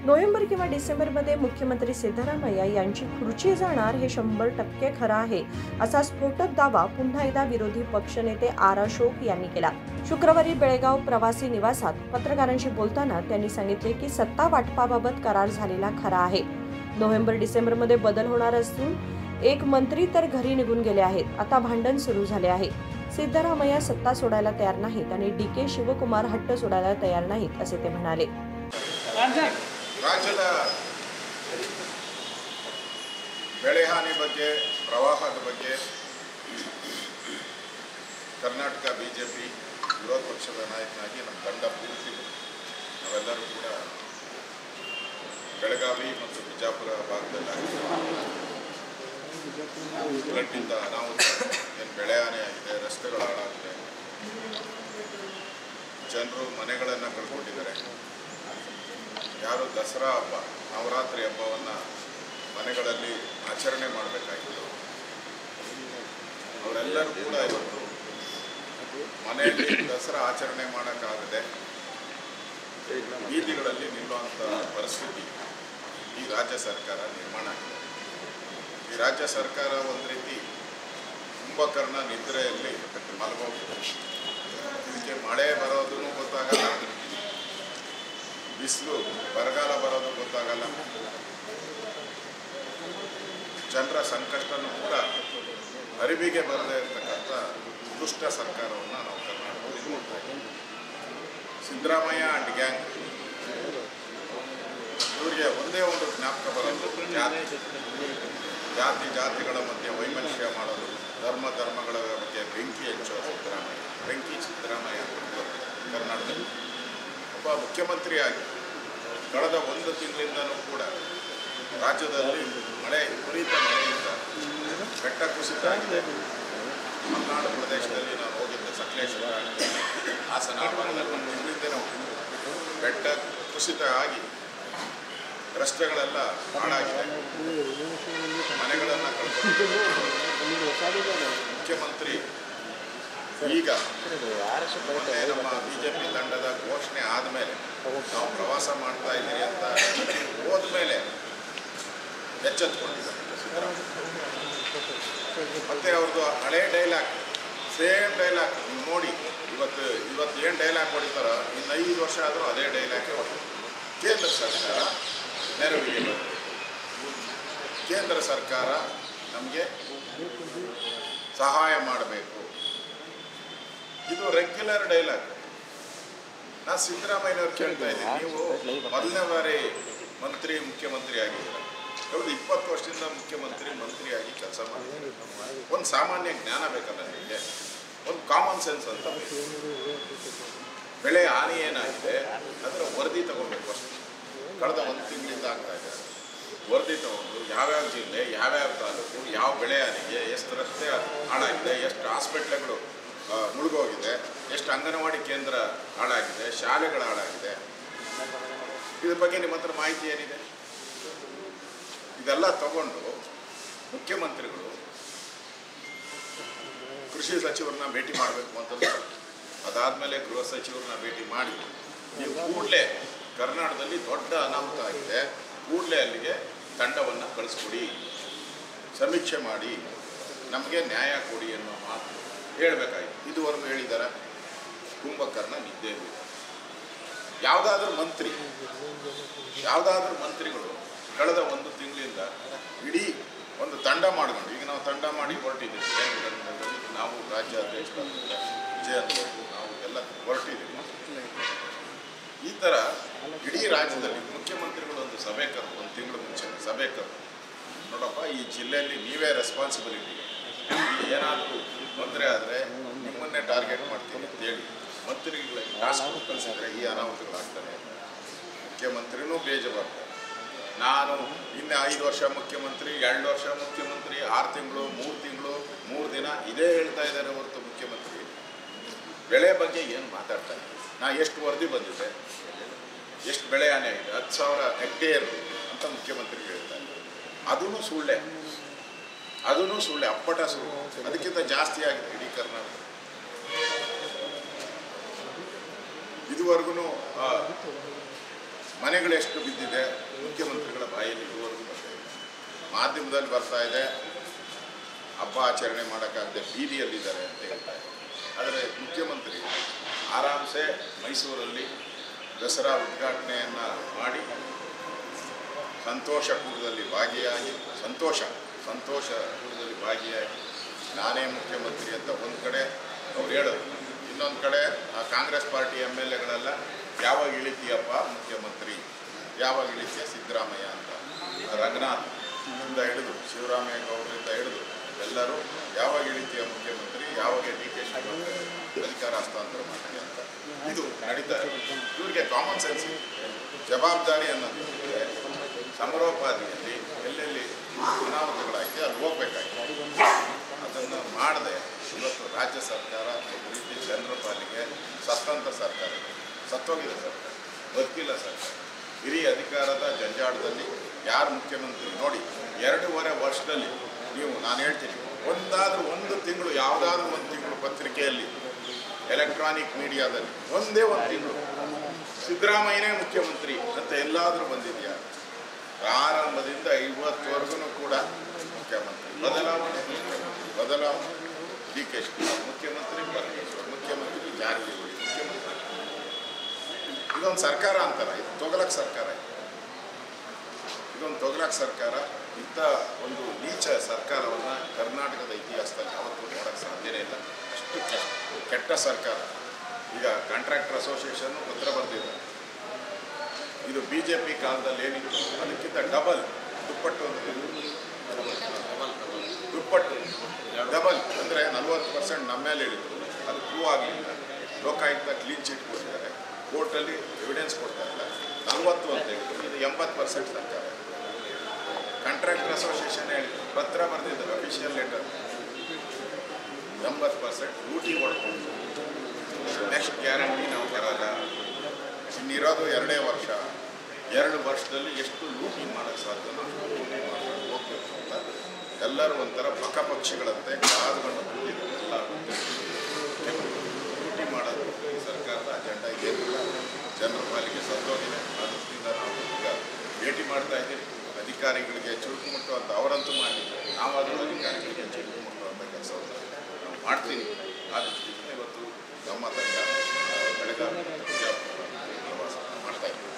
नोव्हेंबर किंवा डिसेंबरमध्ये मुख्यमंत्री सिद्धरामय्या यांची खुर्ची जाणार हे 100% खरं आहे, असा स्फोटक दावा पुन्हा एकदा विरोधी पक्षनेते आर अशोक यांनी केला. शुक्रवारी बेळगाव प्रवासी निवासात पत्रकारांशी बोलताना त्यांनी सांगितले की सत्ता वाटपाबाबत करार झालेला खरा आहे. नोव्हेंबर-डिसेंबरमध्ये बदल होणार असून एक मंत्री तर घरी निघून गेले आहेत. आता भांडण सुरू झाले आहे. सिद्धरामय्या सत्ता सोडायला तयार नाहीत आणि डी.के. शिवकुमार हट्ट सोडायला तयार नाहीत, असे ते म्हणाले. ರಾಜ್ಯದ ಬೆಳೆ ಹಾನಿ ಬಗ್ಗೆ, ಪ್ರವಾಹದ ಬಗ್ಗೆ ಕರ್ನಾಟಕ ಬಿಜೆಪಿ ವಿರೋಧ ಪಕ್ಷದ ನಾಯಕನಾಗಿ ನಮ್ಮ ತಂಡ ಪೂರ್ತಿ ನಾವೆಲ್ಲರೂ ಕೂಡ ಬೆಳಗಾವಿ ಮತ್ತು ಬಿಜಾಪುರ ಭಾಗದಲ್ಲಿ ಫ್ಲಡ್ನಿಂದ ಅನಾಹುತ, ಏನು ಬೆಳೆ ಹಾನಿ ಆಗಿದೆ, ರಸ್ತೆಗಳು ಹಾಳಾಗಿದೆ, ಜನರು ಮನೆಗಳನ್ನು ಕಳ್ಕೊಂಡಿದ್ದಾರೆ. ಯಾರು ದಸರಾ ಹಬ್ಬ, ನವರಾತ್ರಿ ಹಬ್ಬವನ್ನು ಮನೆಗಳಲ್ಲಿ ಆಚರಣೆ ಮಾಡಬೇಕಾಗಿತ್ತು, ಅವರೆಲ್ಲರೂ ಕೂಡ ಇವತ್ತು ಮನೆಯಲ್ಲಿ ದಸರಾ ಆಚರಣೆ ಮಾಡೋಕ್ಕಾಗದೆ ಬೀದಿಗಳಲ್ಲಿ ನಿಲ್ಲುವಂಥ ಪರಿಸ್ಥಿತಿ ಈ ರಾಜ್ಯ ಸರ್ಕಾರ ನಿರ್ಮಾಣ ಆಗಿದೆ. ಈ ರಾಜ್ಯ ಸರ್ಕಾರ ಒಂದು ರೀತಿ ಕುಂಭಕರ್ಣ ನಿದ್ರೆಯಲ್ಲಿ ಮಲಗೋಗಿದೆ. ಇದಕ್ಕೆ ಮಳೆ ಬರೋದೂ ಗೊತ್ತಾಗಲ್ಲ, ಬಿಸಿಲು ಬರಗಾಲ ಬರೋದು ಗೊತ್ತಾಗಲ್ಲ, ಜನರ ಸಂಕಷ್ಟನೂ ಕೂಡ ಅರಿವಿಗೆ ಬರದೇ ಇರತಕ್ಕಂಥ ದುಷ್ಟ ಸರ್ಕಾರವನ್ನು ನಾವು ಕರ್ನಾಟಕದಲ್ಲಿ ನೋಡ್ತಾ ಇದ್ದೀವಿ. ಸಿದ್ದರಾಮಯ್ಯ ಆ್ಯಂಡ್ ಗ್ಯಾಂಗ್ ಇವರಿಗೆ ಒಂದೇ ಒಂದು ಜ್ಞಾಪಕ ಬರೋದು ಜಾತಿಗಳ ಮಧ್ಯೆ ವೈಮನಸ್ಯ ಮಾಡೋದು, ಧರ್ಮಗಳ ಬಗ್ಗೆ ಬೆಂಕಿ ಹಚ್ಚೋದು. ಸಿದ್ದರಾಮಯ್ಯ ಕರ್ನಾಟಕದಲ್ಲಿ ಒಬ್ಬ ಮುಖ್ಯಮಂತ್ರಿಯಾಗಿ ಕಳೆದ ಒಂದು ತಿಂಗಳಿಂದನೂ ಕೂಡ ರಾಜ್ಯದಲ್ಲಿ ವಿಪರೀತ ಮಳೆಯಿಂದ ಬೆಟ್ಟ ಕುಸಿತ ಆಗಿದೆ. ಮಲೆನಾಡು ಪ್ರದೇಶದಲ್ಲಿ ನಾವು ಹೋಗಿದ್ದೆ, ಸಕಲೇಶ್ವರ, ಹಾಸನ ಭಾಗದಲ್ಲಿ ಒಂದು ತಿಂಗಳಿಂದ ಬೆಟ್ಟ ಕುಸಿತ ಆಗಿ ರಸ್ತೆಗಳೆಲ್ಲ ಹಾಳಾಗಿದೆ, ಮನೆಗಳನ್ನು ಕಳ್ಕೊಂಡು ಮುಖ್ಯಮಂತ್ರಿ ಈಗ ನಮ್ಮ ಬಿಜೆಪಿ ತಂಡದ ಘೋಷಣೆ ಆದಮೇಲೆ ನಾವು ಪ್ರವಾಸ ಮಾಡ್ತಾ ಇದ್ದೀರಿ ಅಂತ ಹೋದ್ಮೇಲೆ ಎಚ್ಚೆತ್ಕೊಂಡಿದ್ದಾರೆ ಸಿದ್ದರಾಮಯ್ಯ. ಮತ್ತೆ ಅವ್ರದ್ದು ಹಳೆ ಡೈಲಾಗ್, ಸೇಮ್ ಡೈಲಾಗ್ ನೋಡಿ. ಇವತ್ತು ಏನು ಡೈಲಾಗ್ ಹೊಡಿತಾರೋ ಇನ್ನು 5 ವರ್ಷ ಆದರೂ ಅದೇ ಡೈಲಾಗೇ ಹೊಡಿತಾರೆ. ಕೇಂದ್ರ ಸರ್ಕಾರ ನೆರವಿಗೆ ಬರುತ್ತೆ, ಕೇಂದ್ರ ಸರ್ಕಾರ ನಮಗೆ ಸಹಾಯ ಮಾಡಬೇಕು, ಇದು ರೆಗ್ಯುಲರ್ ಡೈಲಾಗ್. ನಾ ಸಿದ್ದರಾಮಯ್ಯನವ್ರು ಕೇಳ್ತಾ ಇದ್ದೀನಿ, ನೀವು ಮೊದಲನೇ ಬಾರಿ ಮುಖ್ಯಮಂತ್ರಿ ಆಗಿದ್ದೀರ. ಹೌದು, 20 ವರ್ಷದಿಂದ ಮಂತ್ರಿಯಾಗಿ ಕೆಲಸ ಮಾಡಿದ್ದಾರೆ. ಒಂದು ಸಾಮಾನ್ಯ ಜ್ಞಾನ ಬೇಕಲ್ಲ ನಿಮಗೆ, ಒಂದು ಕಾಮನ್ ಸೆನ್ಸ್ ಅಂತ ಬೇಕು. ಬೆಳೆ ಹಾನಿ ಏನಾಗಿದೆ ಅದರ ವರದಿ ತಗೋಬೇಕು ಅಷ್ಟೇ. ಕಳೆದ 1 ತಿಂಗಳಿಂದ ಆಗ್ತಾ ಇದೆ. ವರದಿ ತಗೊಂಡು ಯಾವ್ಯಾವ ಜಿಲ್ಲೆ, ಯಾವ್ಯಾವ ತಾಲೂಕು, ಯಾವ ಬೆಳೆ ಹಾನಿಗೆ, ಎಷ್ಟು ರಸ್ತೆ ಹಾಳಾಗಿದೆ, ಎಷ್ಟು ಹಾಸ್ಪಿಟ್ಲ್ಗಳು ಮುಳುಗೋಗಿದೆ, ಎಷ್ಟು ಅಂಗನವಾಡಿ ಕೇಂದ್ರ ಹಾಳಾಗಿದೆ, ಶಾಲೆಗಳು ಹಾಳಾಗಿದೆ, ಇದ್ರ ಬಗ್ಗೆ ನಿಮ್ಮ ಹತ್ರ ಮಾಹಿತಿ ಏನಿದೆ? ಇದೆಲ್ಲ ತಗೊಂಡು ಮುಖ್ಯಮಂತ್ರಿಗಳು ಕೃಷಿ ಸಚಿವರನ್ನ ಭೇಟಿ ಮಾಡಬೇಕು ಅಂತಂದ್ರೆ, ಅದಾದಮೇಲೆ ಗೃಹ ಸಚಿವರನ್ನ ಭೇಟಿ ಮಾಡಿ, ನೀವು ಕೂಡಲೇ ಕರ್ನಾಟಕದಲ್ಲಿ ದೊಡ್ಡ ಅನಾಹುತ ಆಗಿದೆ, ಕೂಡಲೇ ಅಲ್ಲಿಗೆ ತಂಡವನ್ನು ಕಳಿಸ್ಕೊಡಿ, ಸಮೀಕ್ಷೆ ಮಾಡಿ ನಮಗೆ ನ್ಯಾಯ ಕೊಡಿ ಅನ್ನೋ ಮಾತು ಹೇಳಬೇಕಾಗಿತ್ತು. ಇದುವರೆಗೂ ಹೇಳಿದ್ದಾರೆ ಕುಂಭಕರ್ಣ ನಿದ್ದೆ. ಯಾವುದಾದ್ರೂ ಮಂತ್ರಿಗಳು ಕಳೆದ 1 ತಿಂಗಳಿಂದ ಇಡೀ ಒಂದು ತಂಡ ಮಾಡಿಕೊಂಡು, ಈಗ ನಾವು ತಂಡ ಮಾಡಿ ಹೊರಟಿದ್ದೀವಿ, ನಾವು ರಾಜ್ಯಾಧ್ಯಕ್ಷರಾದ ವಿಜಯ್ ನಾವು ಎಲ್ಲ ಹೊರಟಿದ್ದೀವಿ. ಈ ಥರ ಇಡೀ ರಾಜ್ಯದಲ್ಲಿ ಮುಖ್ಯಮಂತ್ರಿಗಳು ಒಂದು ಸಭೆ ಕರೆದು, 1 ತಿಂಗಳ ಮುಂಚೆ ಸಭೆ ಕರೆದು, ನೋಡಪ್ಪ ಈ ಜಿಲ್ಲೆಯಲ್ಲಿ ನೀವೇ ರೆಸ್ಪಾನ್ಸಿಬಿಲಿಟಿ, ಏನಾದರೂ ತೊಂದರೆ ಆದರೆ ನಿಮ್ಮನ್ನೇ ಟಾರ್ಗೆಟ್ ಮಾಡ್ತೀನಿ ಅಂತೇಳಿ ಮಂತ್ರಿಗಳಿಗೆ ಟಾಸ್ಕ್ ಕಳಿಸಿದ್ರೆ ಈ ಅನಾಹುತಗಳಾಗ್ತವೆ. ಮುಖ್ಯಮಂತ್ರಿನೂ ಬೇಜವಾಬ್ದಾರಿ. ನಾನು ಇನ್ನು 5 ವರ್ಷ ಮುಖ್ಯಮಂತ್ರಿ, 2 ವರ್ಷ ಮುಖ್ಯಮಂತ್ರಿ, 6 ತಿಂಗಳು, 3 ತಿಂಗಳು, 3 ದಿನ ಇದೇ ಹೇಳ್ತಾ ಇದ್ದಾರೆ ಹೊರತು ಮುಖ್ಯಮಂತ್ರಿ ಬೆಳೆ ಬಗ್ಗೆ ಏನು ಮಾತಾಡ್ತಾರೆ? ನಾ ಎಷ್ಟು ವರದಿ ಬಂದಿದೆ, ಎಷ್ಟು ಬೆಳೆ ಹಾನಿ ಆಗಿದೆ, 10,000 ಹೆಕ್ಟೇರ್ ಅಂತ ಮುಖ್ಯಮಂತ್ರಿ ಹೇಳ್ತಾರೆ. ಅದೂ ಸುಳ್ಳೆ, ಅಪ್ಪಟ ಸುಳ್ಳು. ಅದಕ್ಕಿಂತ ಜಾಸ್ತಿ ಆಗಿದೆ ಇಡೀ ಕರ್ನಾಟಕ. ಇದುವರೆಗೂ ಮನೆಗಳೆಷ್ಟು ಬಿದ್ದಿದೆ ಮುಖ್ಯಮಂತ್ರಿಗಳ ಬಾಯಲ್ಲಿ ಇದುವರೆಗೂ ಬರ್ತಾ ಇದೆ. ಮಾಧ್ಯಮದಲ್ಲಿ ಬರ್ತಾ ಇದೆ, ಹಬ್ಬ ಆಚರಣೆ ಮಾಡೋಕ್ಕಾಗದೆ ಬೀದಿಯಲ್ಲಿದ್ದಾರೆ ಅಂತ ಹೇಳ್ತಾರೆ. ಆದರೆ ಮುಖ್ಯಮಂತ್ರಿ ಆರಾಮ್ಸೆ ಮೈಸೂರಲ್ಲಿ ದಸರಾ ಉದ್ಘಾಟನೆಯನ್ನು ಮಾಡಿ ಸಂತೋಷ ಕೂಟದಲ್ಲಿ ಭಾಗಿಯಾಗಿ ನಾನೇ ಮುಖ್ಯಮಂತ್ರಿ ಅಂತ ಒಂದು ಕಡೆ ಅವ್ರು ಹೇಳೋದು, ಇನ್ನೊಂದು ಕಡೆ ಆ ಕಾಂಗ್ರೆಸ್ ಪಾರ್ಟಿ MLAಗಳೆಲ್ಲ ಯಾವಾಗ ಇಳಿತೀಯಪ್ಪ ಮುಖ್ಯಮಂತ್ರಿ, ಯಾವಾಗ ಇಳಿತೀಯ ಸಿದ್ದರಾಮಯ್ಯ ಅಂತ, ರಂಗನಾಥ್ ಇಂದ ಹಿಡಿದು ಶಿವರಾಮಯ್ಯ ಗೌಡರಿಂದ ಹಿಡಿದು ಎಲ್ಲರೂ ಯಾವಾಗ ಇಳಿತೀಯ ಮುಖ್ಯಮಂತ್ರಿ, ಯಾವಾಗ DK ಶಿವಕುಮಾರ್ ಅಧಿಕಾರ ಹಸ್ತಾಂತರ ಮಾಡ್ತೀಯ ಅಂತ ಇದು ನಡೀತಾ ಇದೆ. ಇವ್ರಿಗೆ ಕಾಮನ್ ಸೆನ್ಸ್ ಜವಾಬ್ದಾರಿ ಅನ್ನೋದಿದ್ರೆ ಸಮರೋಪಾದಿಯಲ್ಲಿ ಎಲ್ಲೆಲ್ಲಿ ಅನಾಹುತಗಳಾಗಿದೆ ಅಲ್ಲಿ ಹೋಗ್ಬೇಕಾಗಿದೆ. ಅದನ್ನು ಮಾಡದೆ ಇವತ್ತು ರಾಜ್ಯ ಸರ್ಕಾರ ಒಂದು ರೀತಿ ಜನರ ಪಾಲಿಗೆ ಸತ್ತಂತ ಸರ್ಕಾರ, ಸತ್ತೋಗಿದೆ ಸರ್ಕಾರ, ಬದುಕಿಲ್ಲ ಸರ್ಕಾರ. ಹಿರಿಯ ಅಧಿಕಾರದ ಜಂಜಾಟದಲ್ಲಿ ಯಾರು ಮುಖ್ಯಮಂತ್ರಿ ನೋಡಿ, 2.5 ವರ್ಷದಲ್ಲಿ ನೀವು ನಾನು ಹೇಳ್ತೀನಿ, ಒಂದು ತಿಂಗಳು ಯಾವುದಾದ್ರೂ ಒಂದು ತಿಂಗಳು ಪತ್ರಿಕೆಯಲ್ಲಿ ಎಲೆಕ್ಟ್ರಾನಿಕ್ ಮೀಡಿಯಾದಲ್ಲಿ ಒಂದೇ ಒಂದು ತಿಂಗಳು ಸಿದ್ದರಾಮಯ್ಯನೇ ಮುಖ್ಯಮಂತ್ರಿ ಅಂತ ಎಲ್ಲಾದರೂ ಬಂದಿದೆಯಾ? ಪ್ರಾರಂಭದಿಂದ ಇವತ್ತುವರೆಗೂ ಕೂಡ ಮುಖ್ಯಮಂತ್ರಿ ಬದಲಾವಣೆ DK ಶಿವಕುಮಾರ್ ಮುಖ್ಯಮಂತ್ರಿ, ಪರಮೇಶ್ವರ್ ಮುಖ್ಯಮಂತ್ರಿ, ಜಾರಕಿಹೊಳಿ ಮುಖ್ಯಮಂತ್ರಿ. ಇದೊಂದು ಸರ್ಕಾರ ಅಂತಾರೆ, ಇದು ತೊಗಲಕ್ ಸರ್ಕಾರ. ಇದೊಂದು ತೊಗಲಕ್ ಸರ್ಕಾರ. ಇಂಥ ಒಂದು ನೀಚ ಸರ್ಕಾರವನ್ನು ಕರ್ನಾಟಕದ ಇತಿಹಾಸದಲ್ಲಿ ಯಾವತ್ತೂ ನೋಡೋಕ್ಕೆ ಸಾಧ್ಯನೇ ಇಲ್ಲ. ಅಷ್ಟು ಕೆಟ್ಟ ಸರ್ಕಾರ. ಈಗ ಕಾಂಟ್ರಾಕ್ಟರ್ ಅಸೋಸಿಯೇಷನ್ ಪತ್ರ ಬರೆದಿದ್ದಾರೆ. ಇದು BJP ಕಾಲದಲ್ಲಿ ಏನಿತ್ತು ಅದಕ್ಕಿಂತ ದುಪ್ಪಟ್ಟು ಅಂದರೆ 40% ನಮ್ಮ ಮೇಲೆ ಹೇಳಿದ್ರು. ಅದು ಪ್ರೂವ್ ಆಗಲಿಲ್ಲ. ಲೋಕಾಯುಕ್ತ ಕ್ಲೀನ್ ಚಿಟ್ ಕೊಟ್ಟಿದ್ದಾರೆ, ಕೋರ್ಟಲ್ಲಿ ಎವಿಡೆನ್ಸ್ ಕೊಡ್ತಾ ಇಲ್ಲ. 40 ಅಂತ ಹೇಳಿದ್ರು, ಇದು 80% ಸರ್ಕಾರ. ಕಾಂಟ್ರಾಕ್ಟರ್ ಅಸೋಸಿಯೇಷನ್ ಹೇಳಿದ್ರು, ಪತ್ರ ಬರೆದಿದ್ದಾರೆ, ಅಫಿಷಿಯಲ್ ಲೆಟರ್. 80% ಲೂಟಿ ಕೊಡ್ಕೊಂಡು ನೆಕ್ಸ್ಟ್ ಗ್ಯಾರಂಟಿ ನಾವು ಬರಲ್ಲ, ಇನ್ನಿರೋದು 2 ವರ್ಷ, 2 ವರ್ಷದಲ್ಲಿ ಎಷ್ಟು ಲೂಟಿ ಮಾಡೋಕ್ಕೆ ಸಾಧ್ಯ ಹೋಗ್ಬೇಕು ಅಂತ ಎಲ್ಲರೂ ಒಂಥರ ಪಕ್ಷಿಗಳಂತೆ ಕಾದುಕೊಂಡು ಕೂತಿದ್ದಾರೆ. ಎಲ್ಲ ಲೂಟಿ ಮಾಡೋದು ಈ ಸರ್ಕಾರದ ಅಜೆಂಡಾ ಏನಿಲ್ಲ. ಜನರ ಪಾಲಿಗೆ ಸತ್ತೋಗಿದೆ. ಅದರಿಂದ ನಾವು ಈಗ ಭೇಟಿ ಮಾಡ್ತಾ ಇದ್ದೀವಿ. ಅಧಿಕಾರಿಗಳಿಗೆ ಚುರುಕು ಮುಟ್ಟುವಂಥ ಅವರಂತೂ ಮಾಡಿದ್ದಾರೆ, ನಾವಾದರೂ ಅಧಿಕಾರಿಗಳಿಗೆ ಚುರುಕು ಮುಟ್ಟುವಂಥ ಕೆಲಸವನ್ನು ನಾವು ಮಾಡ್ತೀವಿ. ಆ ದೃಷ್ಟಿಯಿಂದ ಇವತ್ತು ನಮ್ಮ ತಂಡ ಬೆಳಗಾವಿ ಪ್ರವಾಸ ಮಾಡ್ತಾ ಇದ್ದೀವಿ.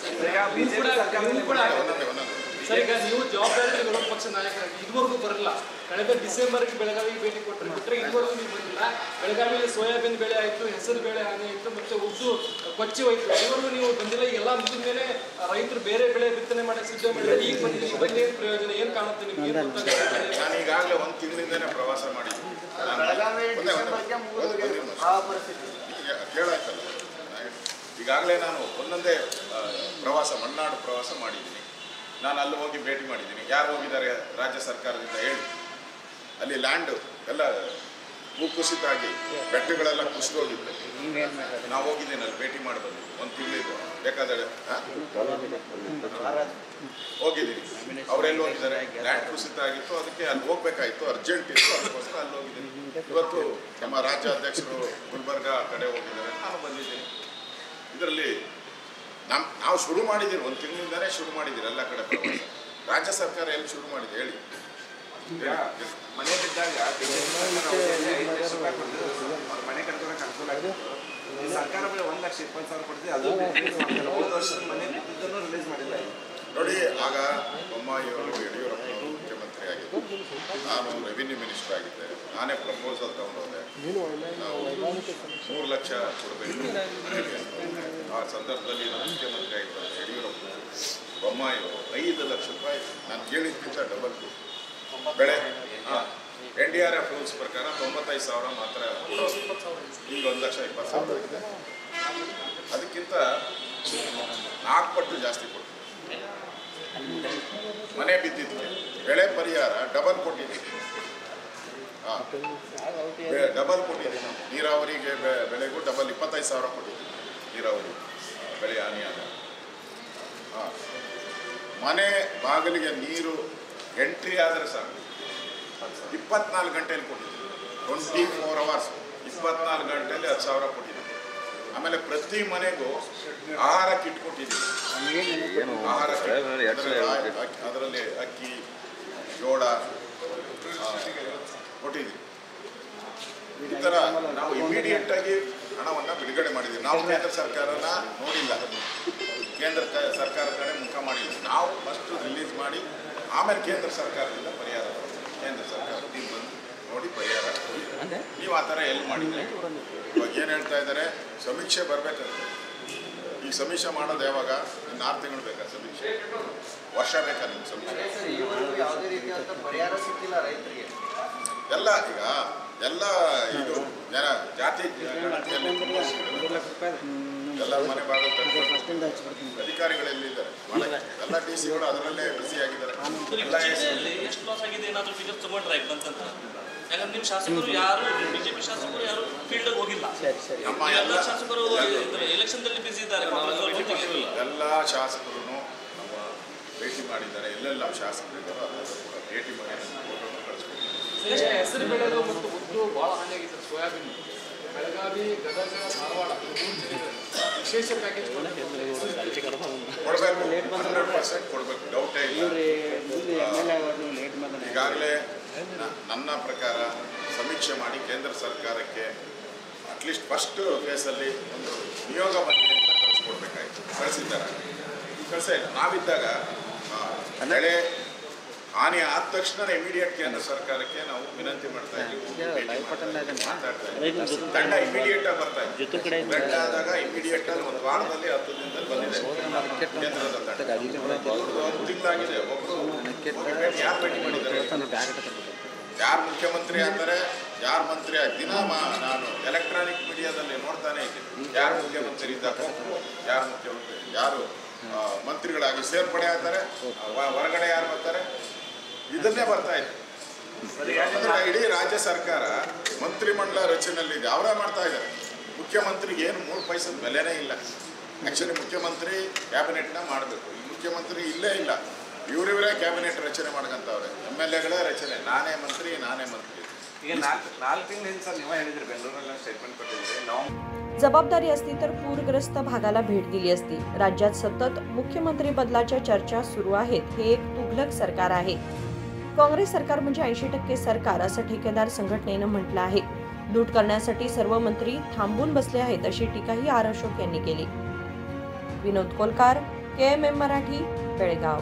ಸರ್, ಈಗ ನೀವು ಜವಾಬ್ದಾರಿ ವಿರೋಧ ಪಕ್ಷ ನಾಯಕರಾಗಿ ಇದುವರೆಗೂ ಬರಲ್ಲ. ಕಳೆದ ಡಿಸೆಂಬರ್ಗೆ ಬೆಳಗಾವಿಗೆ ಭೇಟಿ ಬಿಟ್ಟರೆ ಇದುವರೆಗೂ ನೀವು ಬಂದಿಲ್ಲ. ಬೆಳಗಾವಿಯಲ್ಲಿ ಸೋಯಾಬೀನ್ ಬೆಳೆ ಆಯಿತು, ಹೆಸರು ಬೇಳೆ ಹಾನಿ ಆಯಿತು, ಮತ್ತು ಉದ್ದು ಕೊಚ್ಚಿ ಹೋಯಿತು. ಇದುವರೆಗೂ ನೀವು ಬಂದಿಲ್ಲ. ಎಲ್ಲ ಮುಗಿದ ಮೇಲೆ ರೈತರು ಬೇರೆ ಬೆಳೆ ಬಿತ್ತನೆ ಮಾಡಕ್ಕೆ ಸಿದ್ಧ ಮಾಡಿದ್ರೆ ಈಗ ಬಂದಿದ್ದೀವಿ. ಏನು ಪ್ರಯೋಜನ, ಏನು ಕಾಣುತ್ತೆ ನಿಮ್ಗೆ? ನಾನು ಈಗಾಗಲೇ 1 ತಿಂಗಳಿಂದನೇ ಪ್ರವಾಸ ಮಾಡಿದ್ದೀನಿ. ಕೇಳಾಯ್ತಲ್ಲ, ಈಗಾಗಲೇ ನಾನು ಒಂದೊಂದೇ ಪ್ರವಾಸ, ಮಲೆನಾಡು ಪ್ರವಾಸ ಮಾಡಿದ್ದೀನಿ. ನಾನು ಅಲ್ಲಿ ಹೋಗಿ ಭೇಟಿ ಮಾಡಿದ್ದೀನಿ. ಯಾರು ಹೋಗಿದ್ದಾರೆ ರಾಜ್ಯ ಸರ್ಕಾರದಿಂದ ಹೇಳಿ? ಅಲ್ಲಿ ಲ್ಯಾಂಡು ಎಲ್ಲ ಭೂಕುಸಿತ ಆಗಿ ಬೆಟ್ಟಗಳೆಲ್ಲ ಕುಸಿದೋಗಿದ್ದೆ. ನಾವು ಹೋಗಿದ್ದೀನಿ, ಅಲ್ಲಿ ಭೇಟಿ ಮಾಡಿ ಬಂದಿದ್ವಿ. 1 ತಿಂಗಳಿದ್ದು ಬೇಕಾದರೆ ಹೋಗಿದ್ದೀನಿ. ಅವರೆಲ್ಲಿ ಹೋಗಿದ್ದಾರೆ? ಲ್ಯಾಂಡ್ ಕುಸಿತ ಆಗಿತ್ತು, ಅದಕ್ಕೆ ಅಲ್ಲಿ ಹೋಗ್ಬೇಕಾಯ್ತು, ಅರ್ಜೆಂಟ್ ಇತ್ತು, ಅದಕ್ಕೋಸ್ಕರ ಅಲ್ಲಿ ಹೋಗಿದ್ದೀನಿ. ಇವತ್ತು ನಮ್ಮ ರಾಜ್ಯಾಧ್ಯಕ್ಷರು ಗುಲ್ಬರ್ಗ ಕಡೆ ಹೋಗಿದ್ದಾರೆ, ನಾನು ಬಂದಿದ್ದೀನಿ. ಇದರಲ್ಲಿ ನಾವು ಶುರು ಮಾಡಿದ್ದೀರಿ, 1 ತಿಂಗಳಿಂದಲೇ ಶುರು ಮಾಡಿದ್ದೀರಿ ಎಲ್ಲ ಕಡೆ ಪ್ರವಾಸ. ರಾಜ್ಯ ಸರ್ಕಾರ ಎಲ್ಲಿ ಶುರು ಮಾಡಿದೆ ಹೇಳಿ? ಮನೆ ಬಿದ್ದಾಗ ಮನೆ ಕಟ್ಕೊಳಕ್ಕೆ ಅನುಕೂಲ ಆಗಿದೆ. ಸರ್ಕಾರ ಬರೀ 1,20,000 ಕೊಡ್ತೀವಿ, ಅದು 3 ವರ್ಷದ ಮನೆ ಬಿದ್ದನ್ನು ರಿಲೀಸ್ ಮಾಡಿಲ್ಲ. ನೋಡಿ, ಆಗ ಬೊಮ್ಮಾಯಿಯವರು ಯಡಿಯೂರಪ್ಪನವರು ಮುಖ್ಯಮಂತ್ರಿ ಆಗಿದ್ದು, ನಾನು ರೆವಿನ್ಯೂ ಮಿನಿಸ್ಟರ್ ಆಗಿದ್ದೆ. ನಾನೇ ಪ್ರಪೋಸಲ್ ತಗೊಂಡೋದೆ, ನಾವು 3 ಲಕ್ಷ ಕೊಡಬೇಕು. ಆ ಸಂದರ್ಭದಲ್ಲಿ ನಾನು ಮುಖ್ಯಮಂತ್ರಿ ಆಗಿದ್ದೆ. ಯಡಿಯೂರಪ್ಪನವರು ಬೊಮ್ಮಾಯಿಯವರು 5 ಲಕ್ಷ ರೂಪಾಯಿ ನಾನು ಕೇಳಿದ್ದಕ್ಕಿಂತ ಡಬಲ್ ಬೆಳೆ. NDRF ರೂಲ್ಸ್ ಪ್ರಕಾರ 95,000 ಮಾತ್ರ ಕೊಡೋದು. ಈಗ 1,20,000 ಇದೆ. ಅದಕ್ಕಿಂತ 4 ಪಟ್ಟು ಜಾಸ್ತಿ ಕೊಡ್ತೀವಿ. ಮನೆ ಬಿದ್ದಿದ್ದಕ್ಕೆ ಬೆಳೆ ಪರಿಹಾರ ಡಬಲ್ ಕೊಟ್ಟಿದ್ದೀವಿ. ಡಬಲ್ ಕೊಟ್ಟಿದ್ದೀವಿ. ನಾವು ನೀರಾವರಿಗೆ ಬೆಳೆಗೂ ಡಬಲ್ 25,000 ಕೊಟ್ಟಿದ್ದೀವಿ. ನೀರಾವರಿ ಬೆಳೆ ಹಾನಿಯಾದ ಮನೆ ಬಾಗಿಲಿಗೆ ನೀರು ಎಂಟ್ರಿ ಆದರೆ ಸಾಕು 24 ಗಂಟೆಯಲ್ಲಿ ಕೊಟ್ಟಿದ್ದೀವಿ. 24 hours 24 ಗಂಟೆಯಲ್ಲಿ 10,000 ಕೊಟ್ಟಿದ್ದೀವಿ. ಆಮೇಲೆ ಪ್ರತಿ ಮನೆಗೂ ಆಹಾರ ಕಿಟ್ ಕೊಟ್ಟಿದ್ದೀವಿ. ಆಹಾರ ಅದರಲ್ಲಿ ಅಕ್ಕಿ, ಜೋಳ ಕೊಟ್ಟಿದ್ದೀವಿ. ಈ ಥರ ನಾವು ಇಮಿಡಿಯೇಟ್ ಆಗಿ ಹಣವನ್ನು ಬಿಡುಗಡೆ ಮಾಡಿದ್ದೀವಿ. ನಾವು ಕೇಂದ್ರ ಸರ್ಕಾರನ ನೋಡಿಲ್ಲ, ಕೇಂದ್ರ ಸರ್ಕಾರ ಕಡೆ ಮುಖ ಮಾಡಿಲ್ಲ. ನಾವು ಫಸ್ಟ್ ರಿಲೀಸ್ ಮಾಡಿ ಆಮೇಲೆ ಕೇಂದ್ರ ಸರ್ಕಾರದಿಂದ ಪರಿಹಾರ ಕೇಂದ್ರ ಸರ್ಕಾರ ನೀವು ಬಂದು ನೋಡಿ ಪರಿಹಾರ. ನೀವು ಆ ಥರ ಎಲ್ಲಿ ಮಾಡಿದ್ರೆ ಇವಾಗ ಏನು ಹೇಳ್ತಾ ಇದ್ದಾರೆ, ಸಮೀಕ್ಷೆ ಬರಬೇಕಂದ್ರೆ ಈ ಸಮೀಕ್ಷೆ ಮಾಡೋದು ಯಾವಾಗ? ಇನ್ನು 6 ತಿಂಗಳು ಬೇಕಾ ಸಮೀಕ್ಷೆ? ವರ್ಷ ಬೇಕಾ ನಿಮ್ಗೆ ಸಮೀಕ್ಷೆ? ಯಾವುದೇ ರೀತಿಯಾದ ಪರಿಹಾರ ಸಿಕ್ಕಿಲ್ಲ ರೈತರಿಗೆ. ಎಲ್ಲ ಈಗ ಎಲ್ಲ ಇದು ಜನ ಜಾತಿ ಗಣತಿಯಲ್ಲಿ ಎಲ್ಲ ಮನೆ ಭಾಗದ ಅಧಿಕಾರಿಗಳೆಲ್ಲಿದ್ದಾರೆ, ಎಲ್ಲ ಡಿ ಸಿಗಳು ಅದರಲ್ಲೇ ಬಿಸಿ ಆಗಿದ್ದಾರೆ. ಎಷ್ಟು ಲಾಸ್ ಆಗಿದೆ ಏನಾದರೂ ಫಿಗರ್ ತಗೊಂಡ್ರೆ ಬಂತಂತ? ಯಾಕಂದ್ರೆ ನಿಮ್ಮ ಶಾಸಕರು ಯಾರು ಬಿಜೆಪಿ ಶಾಸಕರು ಯಾರು ಫೀಲ್ಡ್ ಹೋಗಿಲ್ಲ. ನಮ್ಮ ಎಲ್ಲ ಶಾಸಕರು ಎಲೆಕ್ಷನ್ದಲ್ಲಿ ಬಿಸಿ ಇದ್ದಾರೆ. ಎಲ್ಲ ಶಾಸಕರು ನಮ್ಮ ಭೇಟಿ ಮಾಡಿದ್ದಾರೆ. ಎಲ್ಲೆಲ್ಲ ಶಾಸಕರಿದ್ದಾರೋ ಅದೆಲ್ಲ ಭೇಟಿ ಮಾಡಿ ಹೆಸರು ಬೆಳೆದು ಮತ್ತು ಉದ್ದು ಭಾಳ ಹಾನಿಯಾಗಿದೆ. ಸೋಯಾಬೀನ್ ಬೆಳಗಾವಿ, ಗದಗ, ಧಾರವಾಡ 3 ಜಿಲ್ಲೆಗಳಲ್ಲಿ ವಿಶೇಷ ಪ್ಯಾಕೇಜ್ ಕೊಡಬೇಕು. 100% ಕೊಡಬೇಕು, ಡೌಟೇ ಇಲ್ಲ. ಈಗಾಗಲೇ ನನ್ನ ಪ್ರಕಾರ ಸಮೀಕ್ಷೆ ಮಾಡಿ ಕೇಂದ್ರ ಸರ್ಕಾರಕ್ಕೆ ಅಟ್ಲೀಸ್ಟ್ ಫಸ್ಟ್ ಫೇಸಲ್ಲಿ ಒಂದು ನಿಯೋಗ ಬಂದಿ ಅಂತ ಕಳಿಸ್ಕೊಡ್ಬೇಕಾಯ್ತು. ಕಳಿಸಿದ್ದಾರೆ, ಕಳಿಸೇ ಇಲ್ಲ. ನಾವಿದ್ದಾಗ ಬೆಳೆ ಹಾನಿ ಆದ ತಕ್ಷಣ ಇಮಿಡಿಯೇಟ್ ಕೇಂದ್ರ ಸರ್ಕಾರಕ್ಕೆ ನಾವು ವಿನಂತಿ ಮಾಡ್ತಾ ಇದ್ದೀವಿ, ಮಾತಾಡ್ತಾ ಇದ್ದೀವಿ. ದಂಡ ಇಮಿಡಿಯೇಟ್ ಆಗಿ ಬರ್ತಾ ಇದೆ. ದಂಡ ಆದಾಗ ಇಮಿಡಿಯೇಟ್ ಆಗಿ 1 ವಾರದಲ್ಲಿ 10 ದಿನದಲ್ಲಿ ಬಂದಿದೆ ಕೇಂದ್ರದ ದಂಡ. 1 ತಿಂಗಳಾಗಿದೆ. ಒಬ್ಬರು ಯಾರು ಭೇಟಿ ಮಾಡಿದ್ದಾರೆ? ಯಾರು ಮುಖ್ಯಮಂತ್ರಿ ಅಂತಾರೆ, ಯಾರು ಮಂತ್ರಿ ದಿನ ನಾನು ಎಲೆಕ್ಟ್ರಾನಿಕ್ ಮೀಡಿಯಾದಲ್ಲಿ ನೋಡ್ತಾನೆ ಇದ್ದೀನಿ. ಯಾರು ಮುಖ್ಯಮಂತ್ರಿ ಇದ್ದಾಗ ಯಾರು ಮುಖ್ಯಮಂತ್ರಿ, ಯಾರು ಮಂತ್ರಿಗಳಾಗಿ ಸೇರ್ಪಡೆ ಆಗ್ತಾರೆ, ಹೊರಗಡೆ ಯಾರು ಬರ್ತಾರೆ, ಇದನ್ನೇ ಬರ್ತಾ ಇದೆ. ಅಂದ್ರೆ ಇಡೀ ರಾಜ್ಯ ಸರ್ಕಾರ ಮಂತ್ರಿಮಂಡಲ ರಚನೆಯಲ್ಲಿದೆ, ಅವರೇ ಮಾಡ್ತಾ ಇದ್ದಾರೆ. ಮುಖ್ಯಮಂತ್ರಿಗೆ ಏನು 3 ಪೈಸದ ಬೆಲೆನೇ ಇಲ್ಲ. ಆ್ಯಕ್ಚುಲಿ ಮುಖ್ಯಮಂತ್ರಿ ಕ್ಯಾಬಿನೆಟ್ನ ಮಾಡಬೇಕು. ಈ ಮುಖ್ಯಮಂತ್ರಿ ಇಲ್ಲೇ ಇಲ್ಲ, ಇವರಿವರೇ ಕ್ಯಾಬಿನೆಟ್ ರಚನೆ ಮಾಡ್ಕೊಂತವ್ರೆ. MLAಗಳೇ ರಚನೆ, ನಾನೇ ಮಂತ್ರಿ. ಈಗ 4 ತಿಂಗಳ ಹಿಂದೆ ಸರ್ ನೀವೇ ಹೇಳಿದ್ರಿ, ಬೆಂಗಳೂರಲ್ಲಿ ಸ್ಟೇಟ್ಮೆಂಟ್ ಕೊಟ್ಟಿದ್ರಿ. ನಾವು जबाबदारी असती तर पूरग्रस्त भागाला भेट दिली असती. राज्यात सतत मुख्यमंत्री बदलाच्या चर्चा सुरू आहेत. हे एक तुघलक सरकार आहे. काँग्रेस सरकार म्हणजे 80% सरकार असं ठेकेदार संघटनेनं म्हटलं आहे. लूट करण्यासाठी सर्व मंत्री थांबून बसले आहेत अशी टीकाही आर अशोक यांनी केली. विनोद कोलकार, KMM मराठी, बेळगाव.